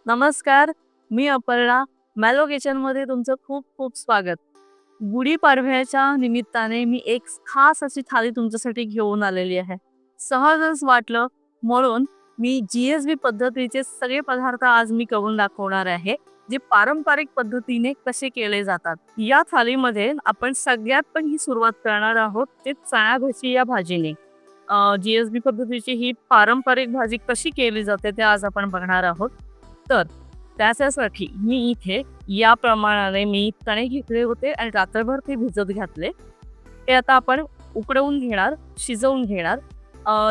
नमस्कार, मी अपर्णा. मॅलो किचनमध्ये तुमचं खूप खूप स्वागत. गुढीपाडव्याच्या निमित्ताने मी एक खास अशी थाळी तुमच्यासाठी घेऊन आलेली आहे. सहजच वाटलं म्हणून मी जी-एस-बी पद्धतीचे सगळे पदार्थ आज मी करून दाखवणार आहे, जे पारंपरिक पद्धतीने कसे केले जातात. या थालीमध्ये आपण सगळ्यात पहिली सुरुवात करणार आहोत ते चणा भजी या भाजीने. जी-एस-बी पद्धतीची ही पारंपरिक भाजी कशी केली जाते ते आज आपण बघणार आहोत. तर त्याच्यासाठी मी इथे या प्रमाणाने मी चणे घेतले होते आणि रात्रभर ते भिजत घातले. ते आता आपण उकडवून घेणार, शिजवून घेणार.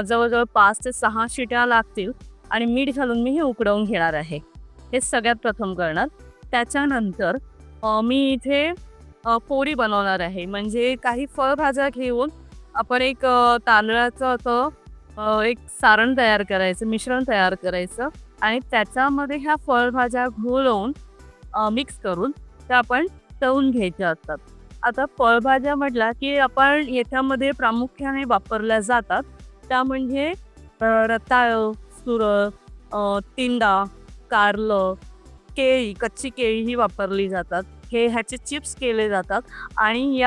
जवळजवळ 5 ते 6 शिट्या लागतील आणि मीठ घालून मी हे उकडवून घेणार आहे. हे सगळ्यात प्रथम करणार. त्याच्यानंतर मी इथे पोळी बनवणार आहे. म्हणजे काही फळभाज्या घेऊन आपण एक तांदळाचं असं एक सारण तयार करायचं, मिश्रण तयार करायचं आणि त्याच्यामध्ये ह्या फळभाज्या घोळवून मिक्स करून त्या आपण तळून घ्यायच्या असतात. आता फळभाज्या म्हटला की आपण याच्यामध्ये प्रामुख्याने वापरल्या जातात त्या म्हणजे रताळं, सुरळ, तिंडा, कारलं, केळी, कच्ची केळी ही वापरली जातात. ह्याचे चिप्स केले जातात आणि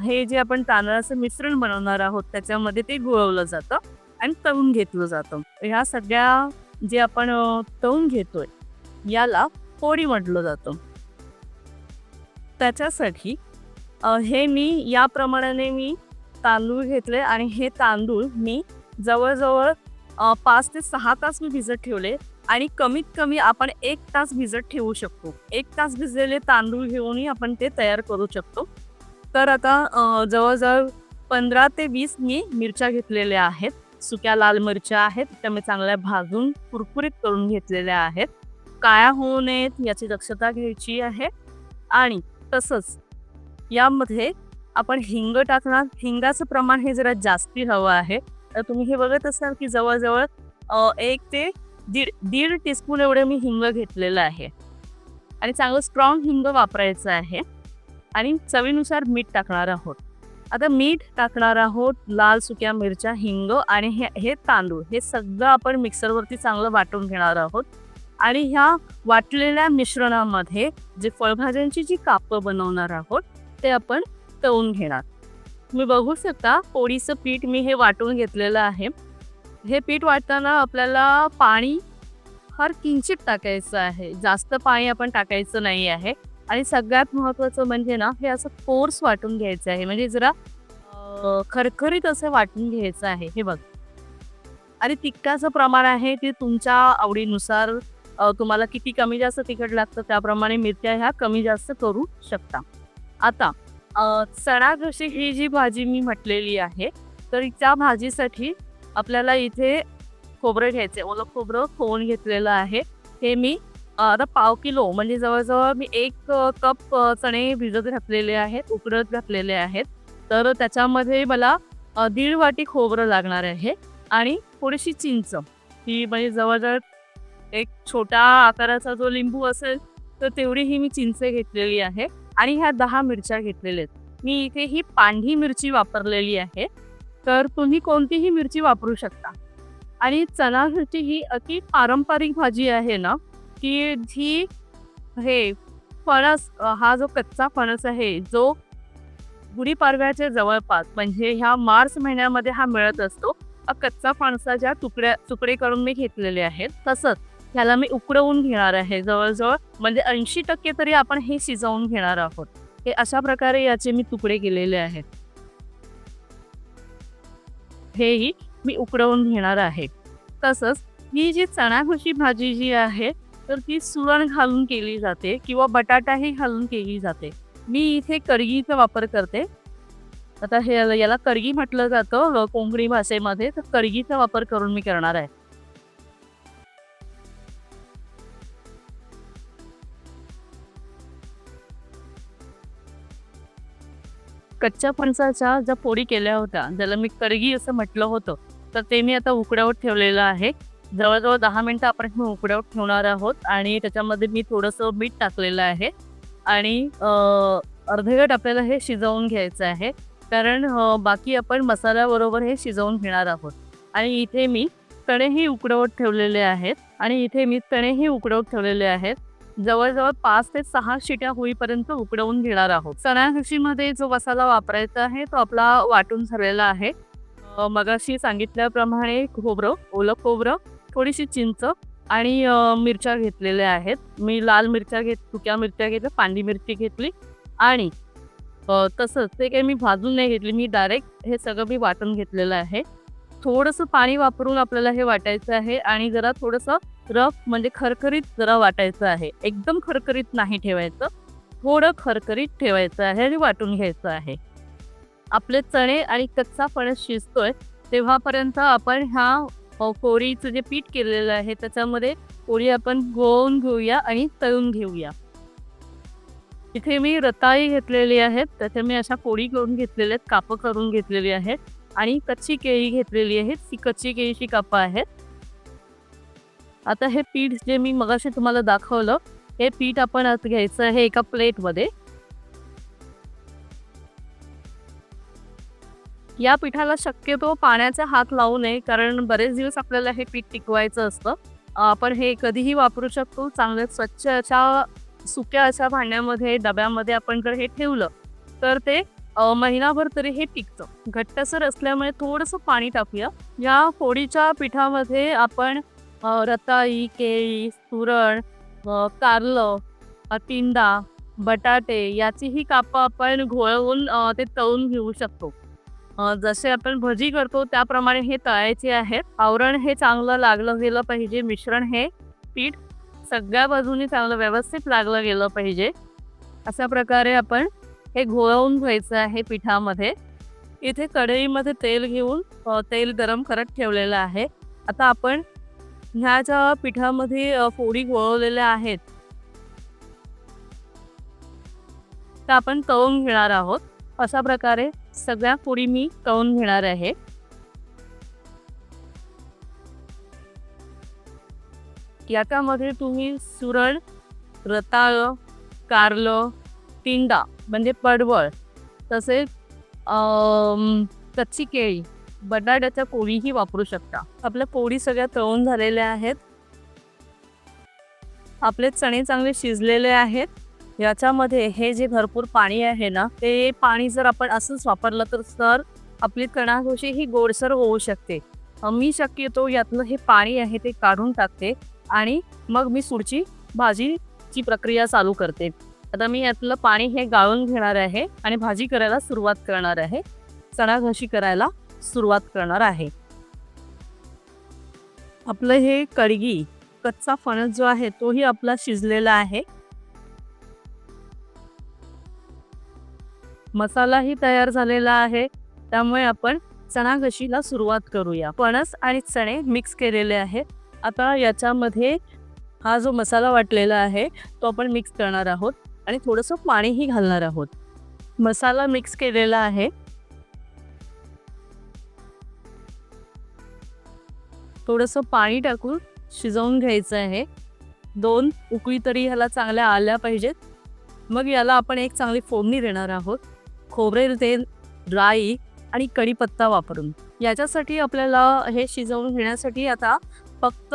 हे जे आपण तांदळाचं मिश्रण बनवणार आहोत त्याच्यामध्ये ते घोळवलं जातं आणि तळून घेतलं जातं. ह्या सगळ्या जे आपण तळून घेतोय याला पोळी म्हटलं जातं. त्याच्यासाठी हे मी या प्रमाणाने मी तांदूळ घेतले आणि हे तांदूळ मी जवळजवळ 5 ते 6 तास मी भिजत ठेवले आणि कमीत कमी आपण 1 तास भिजत ठेवू शकतो. 1 तास भिजलेले तांदूळ घेऊनही आपण ते तयार करू शकतो. तर आता जवळजवळ 15 ते 20 मी मिरच्या घेतलेल्या आहेत. सुक्या लाल मिरच्या आहेत त्या मी चांगल्या भाजून कुरकुरीत करून घेतलेल्या आहेत. काळ्या होऊ नयेत याची दक्षता घ्यायची आहे. आणि तसंच यामध्ये आपण हिंग टाकणार. हिंगाचं प्रमाण हे जरा जास्ती हवं आहे. तर तुम्ही हे बघत असाल की जवळजवळ 1 ते दीड टीस्पून एवढे मी हिंग घेतलेलं आहे आणि चांगलं स्ट्रॉंग हिंग वापरायचं आहे. आणि चवीनुसार मीठ टाकणार आहोत. आता मीठ टाकणार आहोत, लाल सुक्या मिरच्या, हिंग आणि हे तांदूळ हे सगळं आपण मिक्सरवरती चांगलं वाटून घेणार आहोत. आणि ह्या वाटलेल्या मिश्रणामध्ये जे फळभाज्यांची जी कापं बनवणार आहोत ते आपण तळून घेणार. तुम्ही बघू शकता पोळीचं पीठ मी हे वाटून घेतलेलं आहे. हे पीठ वाटताना आपल्याला पाणी फार किंचित टाकायचं आहे, जास्त पाणी आपण टाकायचं नाही आहे. आणि सगळ्यात महत्त्वाचं म्हणजे ना हे असं कोर्स वाटून घ्यायचं आहे, म्हणजे जरा खरखरीत असं वाटून घ्यायचं आहे. हे बघ. आणि तिखटाचं प्रमाण आहे ते तुमच्या आवडीनुसार, तुम्हाला किती कमी जास्त तिखट लागतं त्याप्रमाणे मिरच्या ह्या कमी जास्त करू शकता. आता चणा घशी ही जी भाजी मी म्हटलेली आहे तर त्या भाजीसाठी आपल्याला इथे खोबरं घ्यायचे. ओलं खोबरं खवून घेतलेलं आहे. हे मी आता पाव किलो म्हणजे जवळजवळ मी 1 कप चणे भिजत घातलेले आहेत, उकडत घातलेले आहेत. तर त्याच्यामध्ये मला 1.5 वाटी खोबरं लागणार आहे आणि थोडीशी चिंच. ही म्हणजे जवळजवळ एक छोटा आकाराचा जो लिंबू असेल तर तेवढी ही मी चिंच घेतलेली आहे. आणि ह्या 10 मिरच्या घेतलेल्या आहेत. मी इथे ही पांढरी मिरची वापरलेली आहे. तर तुम्ही कोणतीही मिरची वापरू शकता. आणि चणा घरची ही अति पारंपरिक भाजी आहे ना, की जी हे फणस, हा जो कच्चा फणस आहे जो गुढीपाडव्याच्या जवळपास म्हणजे ह्या मार्च महिन्यामध्ये हा मिळत असतो. कच्चा फणसाच्या तुकडे करून मी घेतलेले आहेत. तसंच ह्याला मी उकडवून घेणार आहे जवळजवळ म्हणजे 80% तरी आपण हे शिजवून घेणार आहोत. हे अशा प्रकारे याचे मी तुकडे केलेले आहेत. हेही मी उकडवून घेणार आहे. तसंच ही जी चणाभुशी भाजी जी आहे तर ती सुरण घालून केली जाते किंवा बटाटाही घालून केली जाते. मी इथे करगीचा वापर करते. आता याला करगी म्हटलं जातं कोंकणी भाषेमध्ये. तर करगीचा वापर करून मी करणार आहे. कच्च्या फणसाच्या ज्या पोळी केल्या होत्या ज्याला मी करगी असं म्हटलं होतं तर ते मी आता उकडावत ठेवलेलं आहे. जवळजवळ 10 मिनिटं आपण हे उकडावत ठेवणार आहोत आणि त्याच्यामध्ये मी थोडंसं मीठ टाकलेलं आहे. आणि अर्धवट आपल्याला हे शिजवून घ्यायचं आहे कारण बाकी आपण मसाल्याबरोबर हे शिजवून घेणार आहोत. आणि इथे मी चणेही उकडवत ठेवलेले आहेत आणि इथे मी चणेही उकडवत ठेवलेले आहेत. जवळजवळ 5 ते 6 शिट्या होईपर्यंत उकडवून घेणार आहोत. चणा घशीमध्ये जो मसाला वापरायचा आहे तो आपला वाटून झालेला आहे. मगाशी सांगितल्याप्रमाणे खोबरं, ओलं खोबरं, थोडीशी चिंच आणि मिरच्या घेतलेल्या आहेत. मी लाल मिरच्या सुक्या मिरच्या घेतल्या, पांढरी मिरची घेतली आणि तसंच ते काही मी भाजून नाही घेतली. मी डायरेक्ट हे सगळं मी वाटून घेतलेलं आहे. थोडंसं पाणी वापरून आपल्याला हे वाटायचं आहे आणि जरा थोडंसं रफ म्हणजे खरखरीत जरा वाटायचं आहे. एकदम खरखरीत नाही ठेवायचं, थोडं खरखरीत ठेवायचं आहे आणि वाटून घ्यायचं आहे. आपले चणे आणि कच्चा फणस शिजतोय तेव्हापर्यंत आपण पोळीचं जे पीठ केलेलं आहे त्याच्यामध्ये पोळी आपण गोळून घेऊया आणि तळून घेऊया. इथे मी रताळी घेतलेली आहेत, त्याचे मी अशा पोळी करून घेतलेल्या आहेत, कापं करून घेतलेली आहेत आणि कच्ची केळी घेतलेली आहेत. ती कच्ची केळीची कापं आहेत. आता हे पीठ जे मी मगाशी तुम्हाला दाखवलं, हे पीठ आपण आता घ्यायचं आहे एका प्लेटमध्ये. या पिठाला शक्यतो पाण्याचा हात लावू नये, कारण बरेच दिवस आपल्याला हे पीठ टिकवायचं असतं. आपण हे कधीही वापरू शकतो. चांगल्या स्वच्छ अशा सुक्या अशा भांड्यामध्ये, डब्यामध्ये आपण जर हे ठेवलं तर ते महिनाभर तरी हे टिकतं. घट्टसर असल्यामुळे थोडंसं पाणी टाकूया. या पोळीच्या पिठामध्ये आपण रताळी, केळी, सुरण, कारलं, तिंडा, बटाटे याचीही कापं आपण घोळवून ते तळून घेऊ शकतो. जसे आपण भजी करतो त्याप्रमाणे हे तळायचे आहेत. आवरण हे चांगलं लागलं गेलं पाहिजे. मिश्रण हे पीठ सगळ्या बाजूनी चांगलं व्यवस्थित लागलं गेलं पाहिजे. अशा प्रकारे आपण हे घोळवून घ्यायचं आहे पिठामध्ये. इथे कढईमध्ये तेल घेऊन तेल गरम करत ठेवलेलं आहे. आता आपण ह्या ज्या पिठामध्ये पोळी घोळवलेल्या आहेत त्या आपण तळून घेणार आहोत. अशा प्रकारे सगळ्या पोळी मी तळून घेणार आहे. याच्यामध्ये तुम्ही सुरण, रताळं, कारलं, तिंडा म्हणजे पडवळ, तसेच कच्ची केळी, बटाट्याच्या पोळीही वापरू शकता. आपल्या पोळी सगळ्या तळून झालेल्या आहेत. आपले चणे चांगले शिजलेले आहेत. याच्यामध्ये हे जे भरपूर पाणी आहे ना, ते पाणी जर आपण असंच वापरलं तर आपली चणा घोशी ही गोडसर होऊ शकते. मी शक्यतो यातलं हे पाणी आहे ते काढून टाकते आणि मग मी पुढची भाजीची प्रक्रिया चालू करते. आता मी यातलं पाणी हे गाळून घेणार आहे आणि भाजी करायला सुरुवात करणार आहे. चणा घोशी करायला सुरुवात करणार आहे. आपलं हे कढगी कच्चा फणस जो आहे तोही आपला शिजलेला आहे. मसालाही तयार झालेला आहे. त्यामुळे आपण चणा घोशीला सुरुवात करूया. फणस आणि चणे मिक्स केलेले आहेत. आता याच्यामध्ये हा जो मसाला वाटलेला आहे तो आपण मिक्स करणार आहोत आणि थोडंसं पाणीही घालणार आहोत. मसाला मिक्स केलेला आहे. थोडंसं पाणी टाकून शिजवून घ्यायचं आहे. 2 उकळी तरी ह्याला चांगल्या आल्या पाहिजेत. मग याला आपण एक चांगली फोडणी देणार आहोत. खोबरेल तेल, राई आणि कढीपत्ता वापरून. याच्यासाठी आपल्याला हे शिजवून घेण्यासाठी आता फक्त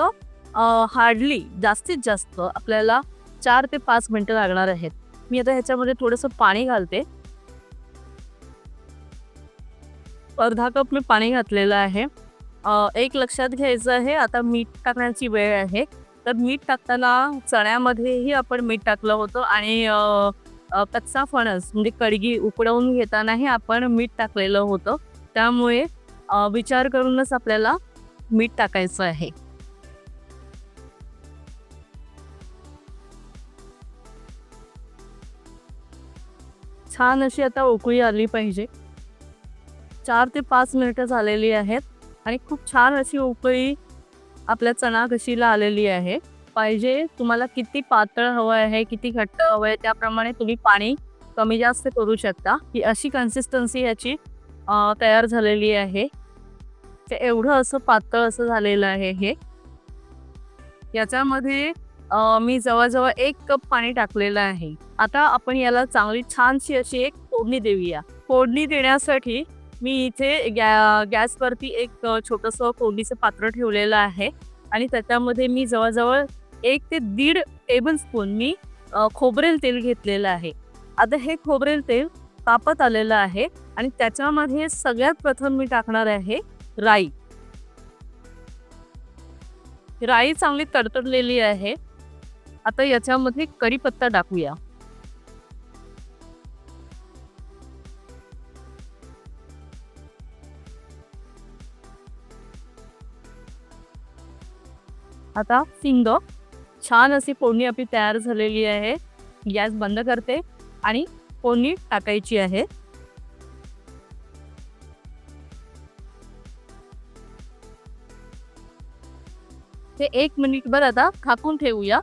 हार्डली जास्तीत जास्त आपल्याला 4 ते 5 मिनटं लागणार आहेत. मी आता ह्याच्यामध्ये थोडंसं पाणी घालते. अर्धा कप मी पाणी घातलेलं आहे. एक लक्षात घ्यायचं आहे, आता मीठ टाकण्याची वेळ आहे. तर मीठ टाकताना चण्यामध्येही आपण मीठ टाकलं होतं आणि कच्चा फणस म्हणजे कढगी उकडवून घेतानाही आपण मीठ टाकलेलं होतं. त्यामुळे विचार करूनच आपल्याला मीठ टाकायचं आहे. छान अशी आता उकळी आली पाहिजे. 4 ते 5 मिनिटं झालेली आहेत आणि खूप छान अशी उकळी आपल्या चणा घोशीला आलेली आहे. पाहिजे तुम्हाला किती पातळ हवं आहे, किती घट्ट हवं आहे, त्याप्रमाणे तुम्ही पाणी कमी जास्त करू शकता. ही अशी कन्सिस्टन्सी याची तयार झालेली आहे. ते एवढं असं पातळ असं झालेलं आहे हे. याच्यामध्ये मी जवळजवळ 1 कप पाणी टाकलेलं आहे. आता आपण याला चांगली छानशी अशी एक फोडणी देऊया. फोडणी देण्यासाठी मी इथे गॅसवरती एक छोटंसं फोडणीचं पात्र ठेवलेलं आहे आणि त्याच्यामध्ये मी जवळ-जवळ 1 ते 1.5 टेबलस्पून मी खोबरेल तेल घेतलेलं आहे. आता हे खोबरेल तेल तापत आलेलं आहे आणि त्याच्यामध्ये सगळ्यात प्रथम मी टाकणार आहे राई. राई चांगली तडतडलेली आहे. आता याच्यामध्ये कढीपत्ता टाकूया. आता हिंग. छान अशी फोडणी आपली तयार झालेली आहे. गॅस बंद करते आणि फोडणी टाकायची आहे. ते 1 मिनिटभर आता झाकून ठेवूया.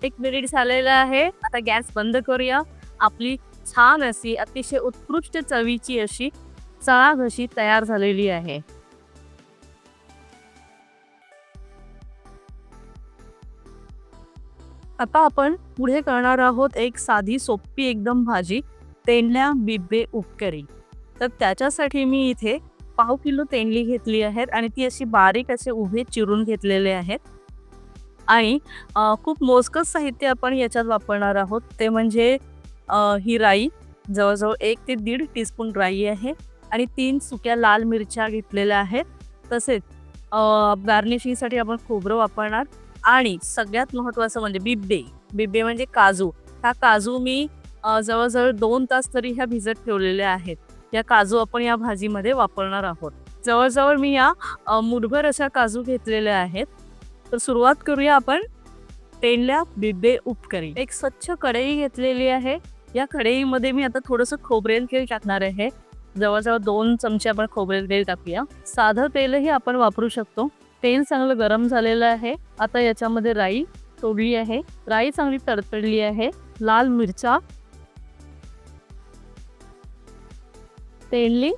1 मिनिट झालेलं आहे. आता गॅस बंद करूया. आपली छान अशी अतिशय उत्कृष्ट चवीची अशी चणाघशी तयार झालेली आहे. आता आपण पुढे करणार आहोत एक साधी सोपी एकदम भाजी, तेंडल्या बिब्बे उपकरी. तर त्याच्यासाठी मी इथे पाव किलो तेंडली घेतली आहेत आणि ती अशी बारीक असे उभे चिरून घेतलेले आहेत. आणि खूप मोजकंच साहित्य आपण याच्यात वापरणार आहोत. ते म्हणजे ही राई, जवळजवळ 1 ते 1.5 टीस्पून राई आहे आणि 3 सुक्या लाल मिरच्या घेतलेल्या आहेत. तसेच गार्निशिंगसाठी आपण खोबरं वापरणार आणि सगळ्यात महत्त्वाचं म्हणजे बिब्बे. बिब्बे म्हणजे काजू. हा काजू मी जवळजवळ 2 तास तरी ह्या भिजत ठेवलेल्या आहेत. या काजू आपण या भाजीमध्ये वापरणार आहोत. जवळजवळ मी या मूठभर अशा काजू घेतलेल्या आहेत. तर सुरुवात करूया आपण तेंडल्या बिब्बे उपकरी. एक स्वच्छ कढई घेतलेली आहे. या कढईमध्ये मी आता थोडंसं खोबरेल तेल टाकणार आहे. जवळजवळ 2 चमचे आपण खोबरेल तेल टाकूया. साधं तेलही आपण वापरू शकतो. तेल चांगलं गरम झालेलं आहे. आता याच्यामध्ये राई तोडली आहे. राई चांगली तडतडली आहे. लाल मिरच्या, तेंडली,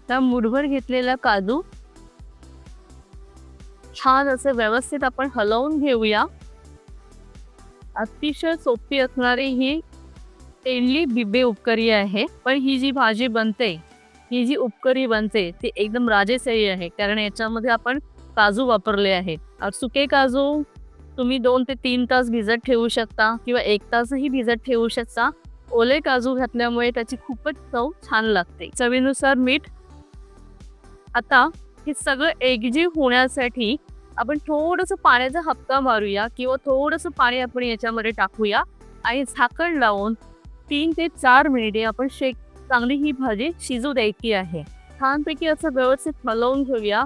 त्या मुठभर घेतलेला काजू छान असे व्यवस्थित आपण हलवून घेऊया. अतिशय सोपी असणारी ही तेंडली बिब्बे उपकरी आहे. पण ही जी भाजी बनते, ही जी उपकरी बनते ती एकदम राजेशाही आहे. कारण याच्यामध्ये आपण काजू वापरले आहेत. सुके काजू तुम्ही 2 ते 3 तास भिजत ठेवू शकता किंवा 1 तासही भिजत ठेवू शकता. ओले काजू घातल्यामुळे त्याची खूपच चव छान लागते. चवीनुसार मीठ. आता हे सगळं एकजीव होण्यासाठी आपण थोडंसं पाण्याचा हबका मारूया किंवा थोडंसं पाणी आपण याच्यामध्ये टाकूया आणि झाकण लावून 3 ते 4 मिनिटे आपण चांगली ही भाजी शिजू द्यायची आहे. छानपैकी असं व्यवस्थित हलवून घेऊया.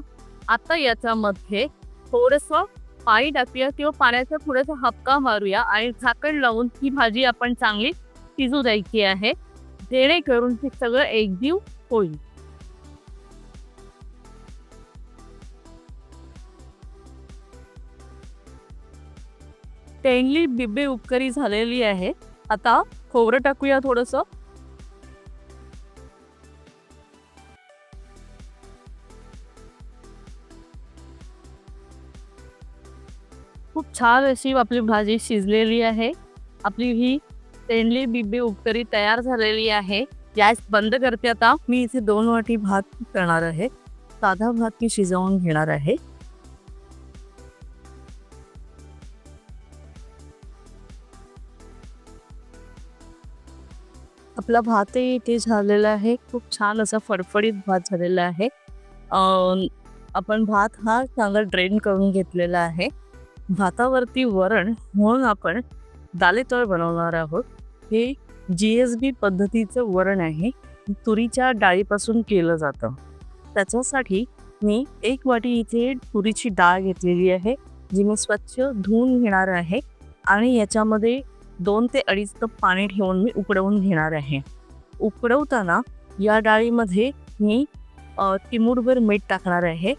आता याच्यामध्ये थोडंसं पाणी टाकूया किंवा पाण्याचा थोडासा हबका मारूया आणि झाकण लावून ही भाजी आपण चांगली शिजू द्यायची आहे, जेणेकरून हे सगळं एकजीव होईल. तेंडली बिब्बे उपकरी झालेली आहे. आता खोबरं टाकूया थोडंसं. खूप छान अशी आपली भाजी शिजलेली आहे. आपली ही तेंडली बिब्बे उपकरी तयार झालेली आहे. गॅस बंद करते आता. मी इथे 2 वाटी भात करणार आहे. साधा भात मी शिजवून घेणार आहे. आपला भातही इथे झालेला आहे. खूप छान असा फडफडीत भात झालेला आहे. आपण भात हा चांगला ड्रेन करून घेतलेला आहे. भातावरती वरण म्हणून आपण दालेतळ बनवणार आहोत. हे GSB पद्धतीचं वरण आहे. तुरीच्या डाळीपासून केलं जातं. त्याच्यासाठी मी 1 वाटी इथे तुरीची डाळ घेतलेली आहे, जी मी स्वच्छ धुवून घेणार आहे आणि याच्यामध्ये 2 ते 2.5 कप पाणी ठेवून मी उकडवून घेणार आहे. उकडवताना या डाळीमध्ये मी चिमूटभर मीठ टाकणार आहे.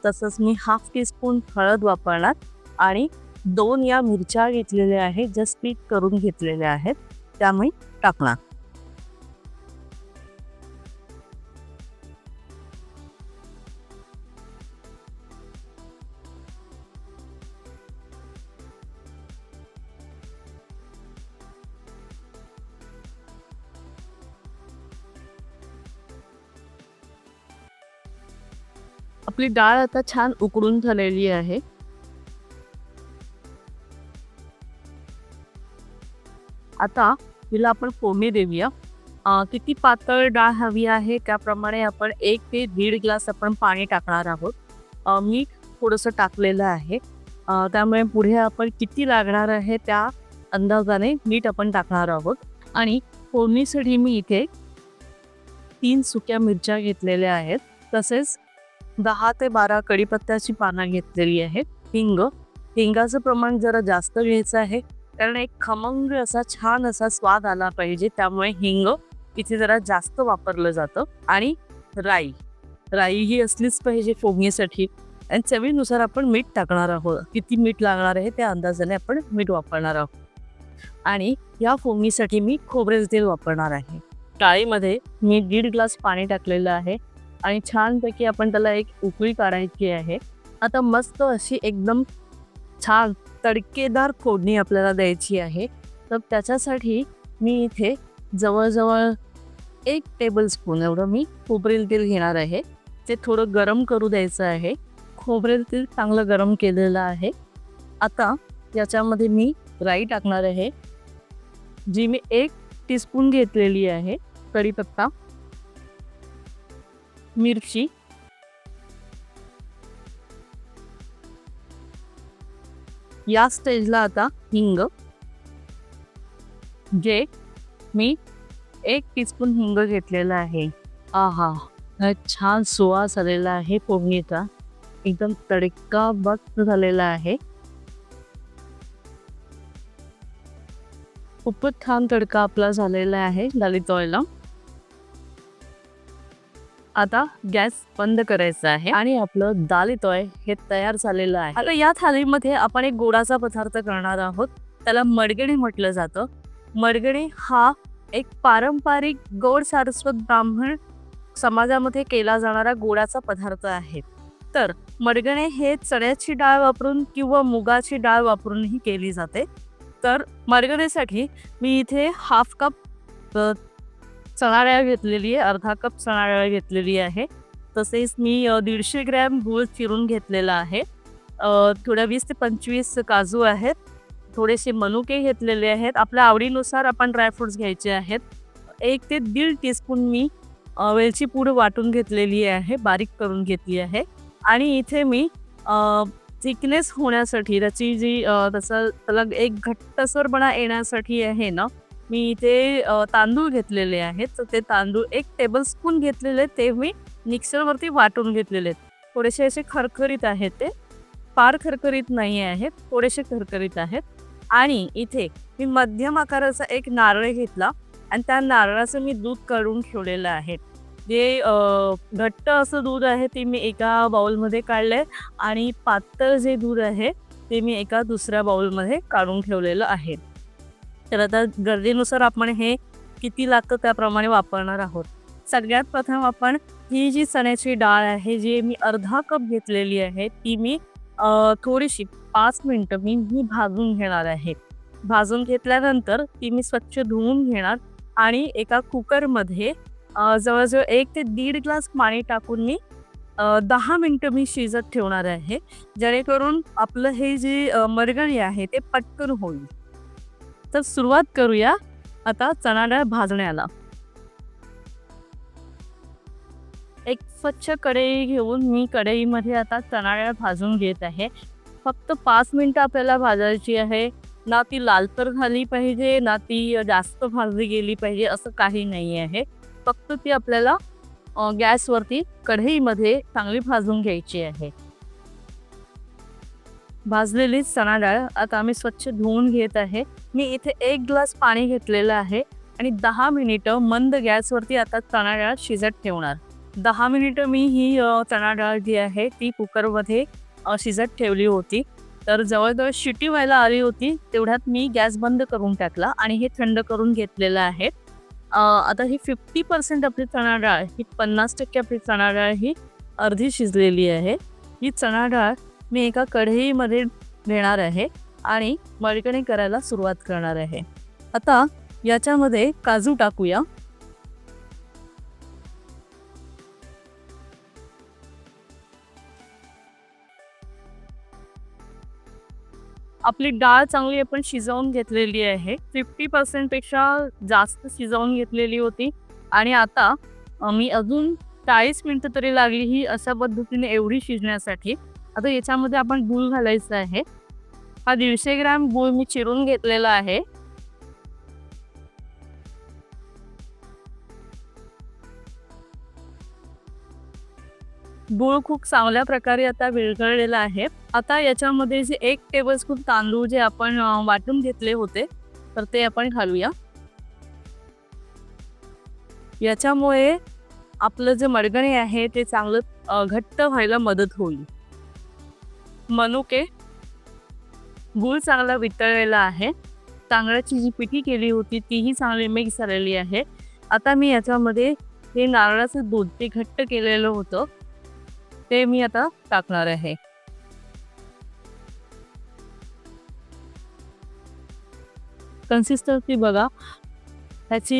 तसंच मी ½ टीस्पून हळद वापरणार आणि 2 या मिरच्या घेतलेल्या आहेत, ज्या स्प्लिट करून घेतलेल्या आहेत, त्या मी टाकणार. आपली डाळ आता छान उकडून झालेली आहे. आता हिला आपण फोडणी देऊया. किती पातळ डाळ हवी आहे त्याप्रमाणे आपण 1 ते 1.5 ग्लास आपण पाणी टाकणार आहोत. मीठ थोडंसं टाकलेलं आहे. त्यामुळे पुढे आपण किती लागणार आहे त्या अंदाजाने मीठ आपण टाकणार आहोत. आणि फोडणीसाठी मी इथे 3 सुक्या मिरच्या घेतलेल्या आहेत. तसेच 10 ते 12 कढीपत्त्याची पानं घेतलेली आहेत. हिंगाचं प्रमाण जरा जास्त घ्यायचं आहे, कारण एक खमंग असा छान असा स्वाद आला पाहिजे, त्यामुळे हिंग इथे जरा जास्त वापरलं जातं. आणि राई ही असलीच पाहिजे फोडणीसाठी. आणि चवीनुसार आपण मीठ टाकणार आहोत. किती मीठ लागणार आहे त्या अंदाजाने आपण मीठ वापरणार आहोत. आणि या फोडणीसाठी मी खोबरेल तेल वापरणार आहे. डाळीमध्ये मी 1.5 ग्लास पाणी टाकलेलं आहे आणि छानपैकी आपण त्याला एक उकळी काढायची आहे. आता मस्त अशी एकदम छान तडकेदार फोडणी आपल्याला द्यायची आहे. तर त्याच्यासाठी मी इथे जवळजवळ 1 टेबलस्पून एवढं मी खोबरेल तेल घेणार आहे. ते थोडं गरम करू द्यायचं आहे. खोबरेल तेल चांगलं गरम केलेलं आहे. आता याच्यामध्ये मी राई टाकणार आहे, जी मी 1 टीस्पून घेतलेली आहे. कढीपत्ता, मिरची, या स्टेजला आता हिंग, जे मी 1 टीस्पून हिंग घेतलेला आहे. आहा, छान सुवास आलेला आहे फोडणीचा. एकदम तडका मस्त झालेला आहे. खूपच छान तडका आपला झालेला आहे दाली तळला. आता गॅस बंद करायचा आहे आणि आपलं दाली तळ हे तयार झालेलं आहे. आता या थालीमध्ये आपण एक गोडाचा पदार्थ करणार आहोत. त्याला मडगणे म्हटलं जातं. मडगणे हा एक पारंपरिक गोड सारस्वत ब्राह्मण समाजामध्ये केला जाणारा गोडाचा पदार्थ आहे. तर मडगणे हे चण्याची डाळ वापरून किंवा मुगाची डाळ वापरूनही केली जाते. तर मडगणेसाठी मी इथे 1/2 कप चणा डाळ घेतलेली आहे, अर्धा कप चणा डाळ घेतलेली आहे. तसेच मी 150 ग्रॅम गूळ चिरून घेतलेला आहे. थोड्या 20 ते 25 काजू आहेत. थोडेसे मनुके घेतलेले आहेत. आपल्या आवडीनुसार आपण ड्रायफ्रुट्स घ्यायचे आहेत. 1 ते 1.5 टीस्पून मी वेलची पूड वाटून घेतलेली आहे, बारीक करून घेतली आहे. आणि इथे मी थिकनेस होण्यासाठी त्याची जी त्याला एक घट्टसरपणा येण्यासाठी आहे ना, मी इथे तांदूळ घेतलेले आहेत. तर ते तांदूळ 1 टेबलस्पून घेतलेले, ते मी मिक्सरवरती वाटून घेतलेले आहेत. थोडेसे असे खरखरीत आहेत, ते फार खरखरीत नाही आहेत, थोडेसे खरखरीत आहेत. आणि इथे मी मध्यम आकाराचा एक नारळ घेतला आणि त्या नारळाचं मी दूध काढून ठेवलेलं आहे. जे घट्ट असं दूध आहे ते मी एका बाउलमध्ये काढलं आहे आणि पातळ जे दूध आहे ते मी एका दुसऱ्या बाउलमध्ये काढून ठेवलेलं आहे. तर आता गरजेनुसार आपण हे किती लागतं त्याप्रमाणे वापरणार आहोत. सगळ्यात प्रथम आपण ही जी चण्याची डाळ आहे, जी मी अर्धा कप घेतलेली आहे, ती मी थोडीशी 5 मिनटं मी भाजून घेणार आहे. भाजून घेतल्यानंतर ती मी स्वच्छ धुवून घेणार आणि एका कुकरमध्ये जवळजवळ 1 ते 1.5 ग्लास पाणी टाकून मी 10 मिनटं मी शिजत ठेवणार आहे, जेणेकरून आपलं हे जे मरगणे आहे ते पटकन होईल. तर सुरुवात करूया आता चणा डाळ भाजण्याला. एक स्वच्छ कढई घेऊन मी कढईमध्ये आता चणा डाळ भाजून घेत आहे. फक्त 5 मिनटं आपल्याला भाजायची आहे. ना ती लालसर झाली पाहिजे, ना ती जास्त भाजली गेली पाहिजे, असं काही नाही आहे. फक्त ती आपल्याला गॅसवरती कढईमध्ये चांगली भाजून घ्यायची आहे. भाजलेली चणा डाळ आता आम्ही स्वच्छ धुवून घेत आहे. मी इथे 1 ग्लास पाणी घेतलेलं आहे आणि 10 मिनिटं मंद गॅसवरती आता चणा डाळ शिजत ठेवणार. 10 मिनिटं मी ही चणा डाळ जी आहे ती कुकरमध्ये शिजत ठेवली होती. तर जवळजवळ शिटी व्हायला आली होती, तेवढ्यात मी गॅस बंद करून टाकला आणि हे थंड करून घेतलेलं आहे. आता ही 50% आपली चणा डाळ, ही 50% आपली चणा डाळ ही अर्धी शिजलेली आहे. ही चणा डाळ मी एका कढईमध्ये घेणार आहे आणि मडगणे करायला सुरुवात करणार आहे. आता याच्यामध्ये काजू टाकूया. आपली डाळ चांगली आपण शिजवून घेतलेली आहे. 50% पेक्षा जास्त शिजवून घेतलेली होती आणि आता मी अजून 40 मिनिटं तरी लागली ही अशा पद्धतीने एवढी शिजण्यासाठी. आता याच्यामध्ये आपण गूळ घालायचा आहे. हा 150 ग्रॅम गूळ मी चिरून घेतलेला आहे. गूळ खूप चांगल्या प्रकारे आता विरघळलेला आहे. आता याच्यामध्ये जे 1 टेबलस्पून तांदूळ जे आपण वाटून घेतले होते, तर ते आपण घालूया. याच्यामुळे आपलं जे मडगणे आहे ते चांगलं घट्ट व्हायला मदत होईल. मनुके, गूळ चांगला वितळलेला आहे. तांदळाची जी पिठी केली होती तीही चांगली मिक्स झालेली आहे. आता मी याच्यामध्ये हे नारळाचं दूध ते घट्ट केलेलं होतं, ते मी आता टाकणार आहे. कन्सिस्टन्सी बघा ह्याची,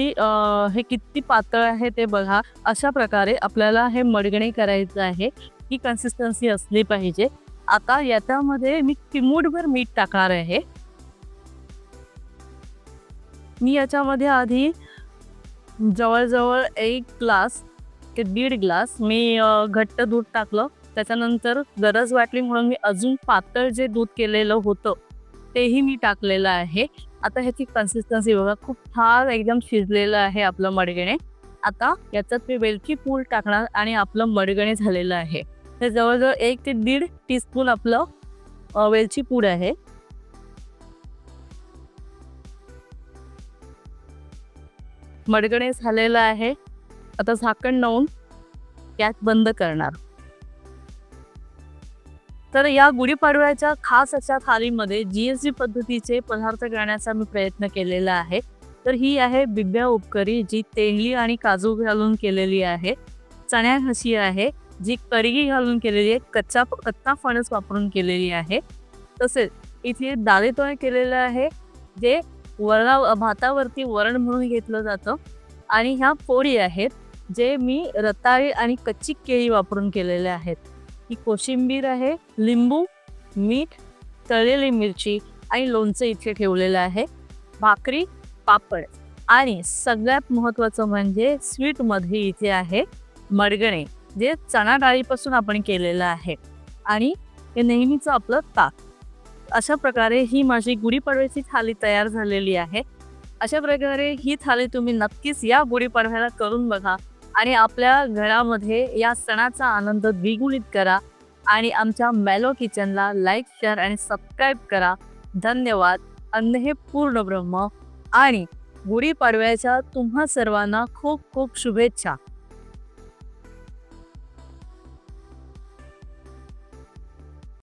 हे किती पातळ आहे ते बघा. अशा प्रकारे आपल्याला हे मडगणे करायचं आहे. ही कन्सिस्टन्सी असली पाहिजे. आता याच्यामध्ये मी चिमूटभर मीठ टाकणार आहे. मी याच्यामध्ये आधी जवळजवळ 1 ग्लास ते 1.5 ग्लास मी घट्ट दूध टाकलं. त्याच्यानंतर गरज वाटली म्हणून मी अजून पातळ जे दूध केलेलं होतं तेही मी टाकलेलं आहे. आता ह्याची कन्सिस्टन्सी बघा, खूप छान एकदम शिजलेलं आहे आपलं मडगणे. आता याच्यात मी वेलची पूड टाकणार आणि आपलं मडगणे झालेलं आहे. ते जवळजवळ 1 ते 1.5 टीस्पून आपलं वेलची पूड आहे. मडगणे झालेलं आहे. आता झाकण लावून गॅस बंद करणार. तर या गुढीपाडव्याच्या खास अशा थालीमध्ये GST पद्धतीचे पदार्थ करण्याचा मी प्रयत्न केलेला आहे. तर ही आहे बिब्या उपकरी, जी तेंडली आणि काजू घालून केलेली आहे. चण्या घाशी आहे, जी करगी घालून केलेली आहे. कच्चा फणस वापरून केलेली आहे. तसेच इथे दालेतोय केलेलं आहे, जे भातावरती वरण म्हणून घेतलं जातं. आणि ह्या पोळी आहेत, जे मी रताळी आणि कच्ची केळी वापरून केलेल्या आहेत. ही कोशिंबीर आहे, लिंबू, मीठ, तळलेली मिरची आणि लोणचं इथे ठेवलेलं आहे. भाकरी, पापड आणि सगळ्यात महत्त्वाचं म्हणजे स्वीटमध्ये इथे आहे मडगणे, जे चणा डाळीपासून आपण केलेलं आहे. आणि हे नेहमीचं आपलं ताक. अशा प्रकारे ही माझी गुढीपाडव्याची थाली तयार झालेली आहे. अशा प्रकारे ही थाली तुम्ही नक्कीच या गुढीपाडव्याला करून बघा आणि आपल्या घरामध्ये या सणाचा आनंद द्विगुणित करा. आणि आमच्या मेलो किचनला लाईक, शेअर आणि सबस्क्राईब करा. धन्यवाद. अन्न हे पूर्ण ब्रह्म. आणि गुढीपाडव्याच्या तुम्हा सर्वांना खूप खूप शुभेच्छा.